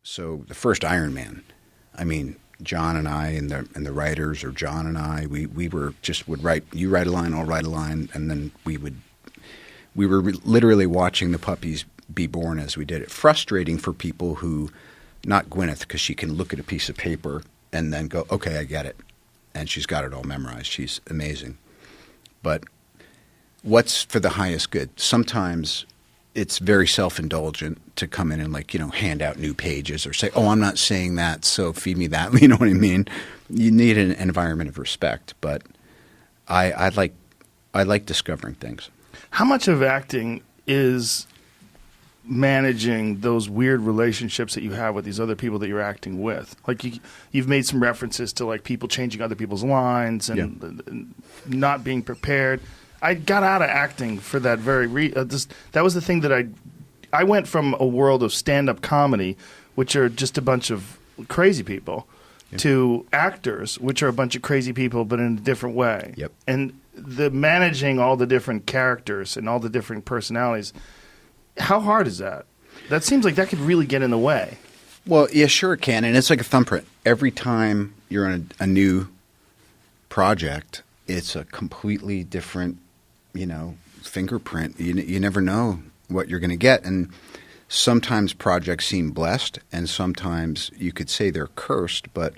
So the first Iron Man, I mean, John and I and the writers, or John and I, we were just would write. You write a line, I'll write a line, and then we were literally watching the puppies be born as we did it. Frustrating for people who, not Gwyneth, because she can look at a piece of paper and then go, okay, I get it, and she's got it all memorized. She's amazing. But what's for the highest good? Sometimes it's very self-indulgent to come in and hand out new pages or say, oh, I'm not saying that, so feed me that. You know what I mean? You need an environment of respect. But I like discovering things. How much of acting is managing those weird relationships that you have with these other people that you're acting with? Like you've made some references to people changing other people's lines and not being prepared. I got out of acting for that very that was the thing that I went from a world of stand-up comedy, which are just a bunch of crazy people, to actors, which are a bunch of crazy people but in a different way. Yep. And the managing all the different characters and all the different personalities, how hard is that? That seems like that could really get in the way. Well, yeah, sure it can, and it's like a thumbprint. Every time you're on a new project, it's a completely different fingerprint. You never know what you're going to get. And sometimes projects seem blessed, and sometimes you could say they're cursed. But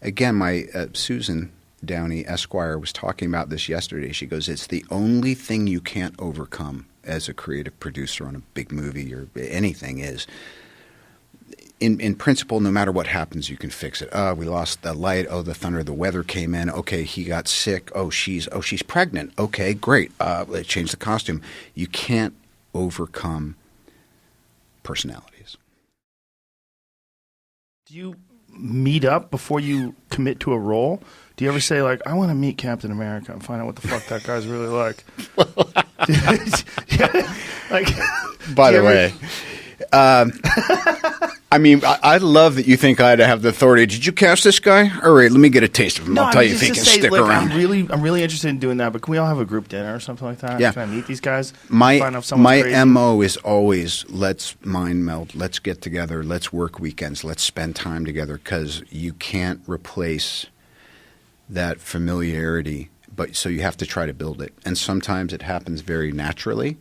again, my Susan Downey, Esquire, was talking about this yesterday. She goes, it's the only thing you can't overcome as a creative producer on a big movie or anything is, in principle, no matter what happens, you can fix it. Oh, we lost the light. Oh, the thunder, the weather came in. Okay, he got sick. Oh, she's pregnant. Okay, great. Let's change the costume. You can't overcome personalities. Do you meet up before you commit to a role? Do you ever say, I want to meet Captain America and find out what the fuck that guy's really like? By the way, I mean, I love that you think I'd have the authority. Did you cast this guy? All right, let me get a taste of him. I'll tell you if he can stick around. I'm really interested in doing that, but can we all have a group dinner or something like that? Yeah. Can I meet these guys? My crazy? MO is always, let's mind meld, let's get together, let's work weekends, let's spend time together, because you can't replace that familiarity, but so you have to try to build it. And sometimes it happens very naturally.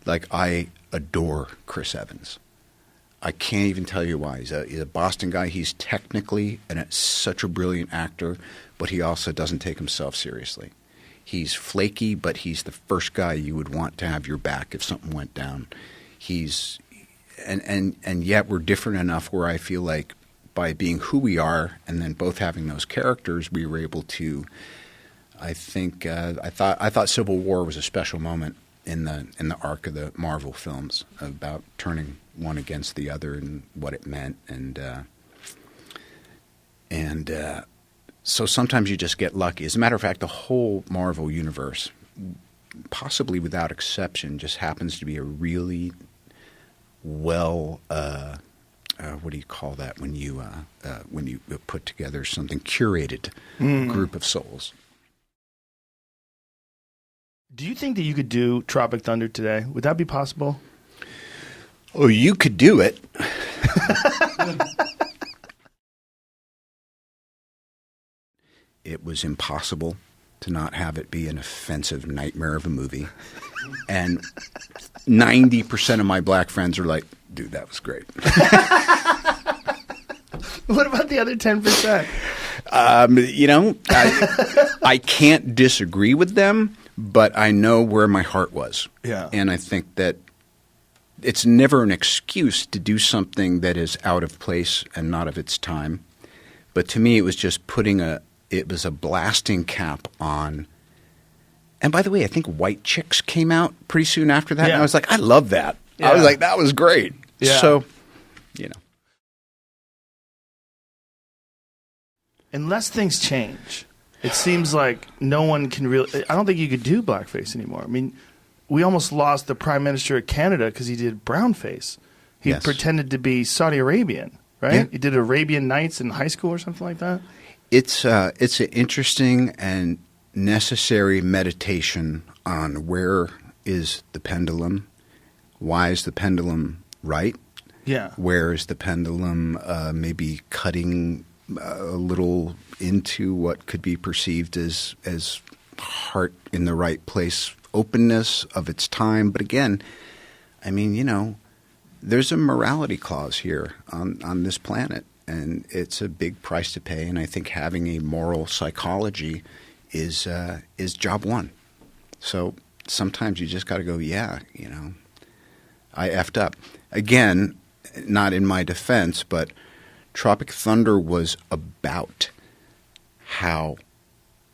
Like, I adore Chris Evans. I can't even tell you why. He's a Boston guy. He's technically such a brilliant actor, but he also doesn't take himself seriously. He's flaky, but he's the first guy you would want to have your back if something went down. And yet we're different enough where I feel like by being who we are and then both having those characters, we were able to, I think, I thought Civil War was a special moment in the arc of the Marvel films about turning one against the other and what it meant, and so sometimes you just get lucky. As a matter of fact, the whole Marvel universe, possibly without exception, just happens to be a really well what do you call that when you put together something curated group of souls. Do you think that you could do Tropic Thunder today? Would that be possible? Oh, you could do it. It was impossible to not have it be an offensive nightmare of a movie. And 90% of my black friends are like, dude, that was great. What about the other 10%? I can't disagree with them, but I know where my heart was. Yeah. And I think that it's never an excuse to do something that is out of place and not of its time. But to me, it was just it was a blasting cap on. And by the way, I think White Chicks came out pretty soon after that. Yeah. And I was like, I love that. Yeah. I was like, that was great. Yeah. So, Unless things change, it seems like no one can really. I don't think you could do blackface anymore. I mean, we almost lost the Prime Minister of Canada because he did brownface. He pretended to be Saudi Arabian, right? Yeah. He did Arabian Nights in high school or something like that. It's an interesting and necessary meditation on where is the pendulum, why is the pendulum right, Yeah. Where's the pendulum maybe cutting a little into what could be perceived as heart in the right place, openness of its time. But again, I mean, you know, there's a morality clause here on this planet, and it's a big price to pay. And I think having a moral psychology is job one. So sometimes you just got to go, yeah, you know, I effed up. Again, not in my defense, but Tropic Thunder was about how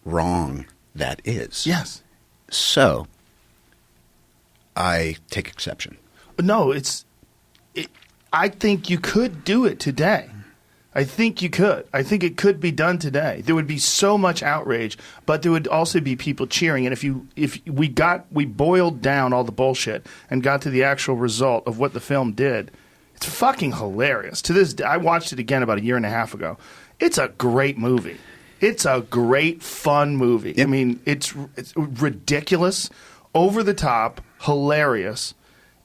wrong that is. Yes. So I take exception. No, I think you could do it today. I think you could. I think it could be done today. There would be so much outrage, but there would also be people cheering. And if we boiled down all the bullshit and got to the actual result of what the film did, it's fucking hilarious. To this day, I watched it again about a year and a half ago. It's a great movie. It's a great, fun movie. Yep. I mean, it's ridiculous, over the top, hilarious.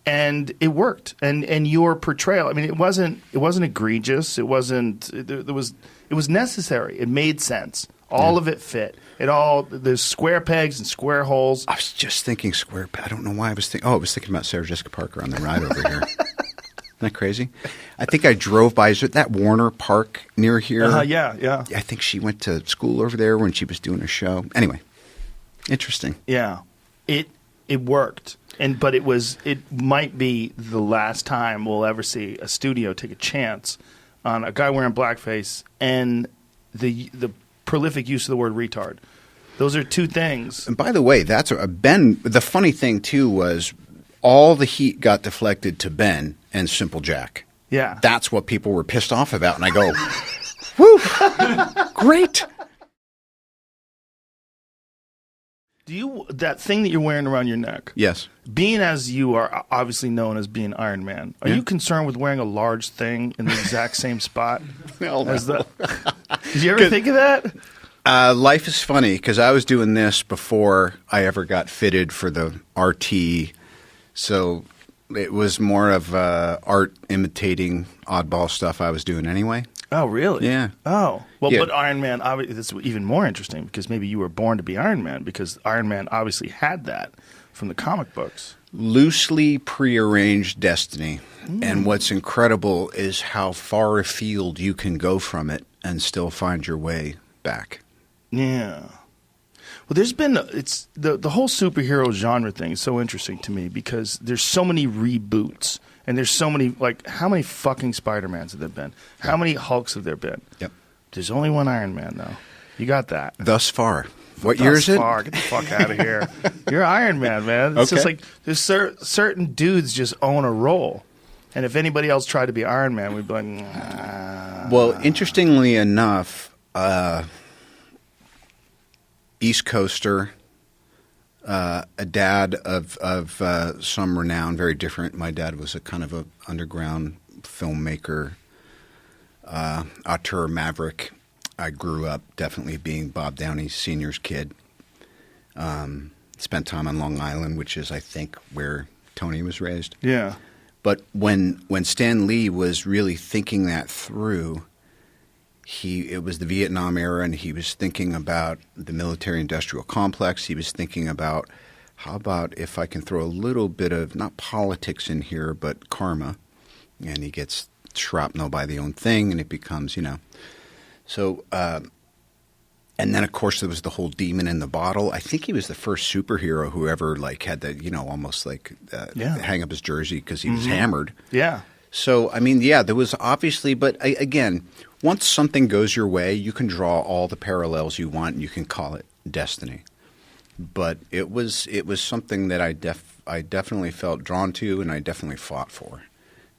And it worked, and your portrayal. I mean, it wasn't egregious. It wasn't. It was necessary. It made sense. All of it fit. There's square pegs and square holes. I was just thinking square peg. I don't know why I was thinking. Oh, I was thinking about Sarah Jessica Parker on the ride over here. Isn't that crazy? I think I drove by. Is it that Warner Park near here? Yeah. I think she went to school over there when she was doing a show. Anyway, interesting. Yeah, it worked. But it might be the last time we'll ever see a studio take a chance on a guy wearing blackface and the prolific use of the word retard. Those are two things. And by the way, that's Ben. The funny thing too was all the heat got deflected to Ben and Simple Jack. Yeah, that's what people were pissed off about, and I go, "Woo, great." That thing that you're wearing around your neck? Yes. Being as you are obviously known as being Iron Man, are you concerned with wearing a large thing in the exact same spot? No. Did you ever think of that? Life is funny because I was doing this before I ever got fitted for the RT, so it was more of art imitating oddball stuff I was doing anyway. Oh, really? Yeah. Oh. Well, Yeah. but Iron Man, obviously, that's even more interesting because maybe you were born to be Iron Man because Iron Man obviously had that from the comic books. Loosely prearranged destiny. And what's incredible is how far afield you can go from it and still find your way back. Yeah. Well, there's been the whole superhero genre thing is so interesting to me because there's so many reboots. And there's so many, like, how many fucking Spider-Mans have there been? How many Hulks have there been? Yep. There's only one Iron Man, though. You got that. Thus far. What year is it? Get the fuck out of here. You're Iron Man, man. It's just like there's certain dudes just own a role. And if anybody else tried to be Iron Man, we'd be like, nah. Well, interestingly enough, East Coaster, a dad of some renown, very different. My dad was a kind of a underground filmmaker, auteur maverick. I grew up definitely being Bob Downey Sr.'s kid. Spent time on Long Island, which is, I think, where Tony was raised. Yeah. But when Stan Lee was really thinking that through, it was the Vietnam era, and he was thinking about the military-industrial complex. He was thinking about, how about if I can throw a little bit of, not politics in here, but karma. And he gets shrapnel by the own thing, and it becomes, So, and then, of course, there was the whole demon in the bottle. I think he was the first superhero who ever, had that, almost hang up his jersey because he was hammered. Yeah. So, I mean, yeah, there was obviously, but again, once something goes your way, you can draw all the parallels you want, and you can call it destiny. But it was something that I definitely felt drawn to, and I definitely fought for.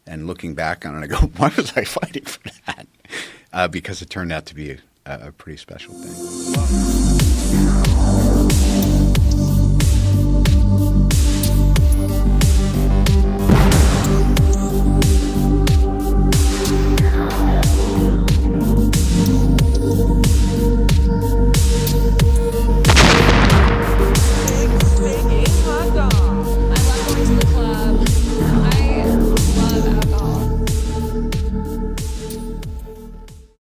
And looking back on it, I go, why was I fighting for that? Because it turned out to be a pretty special thing.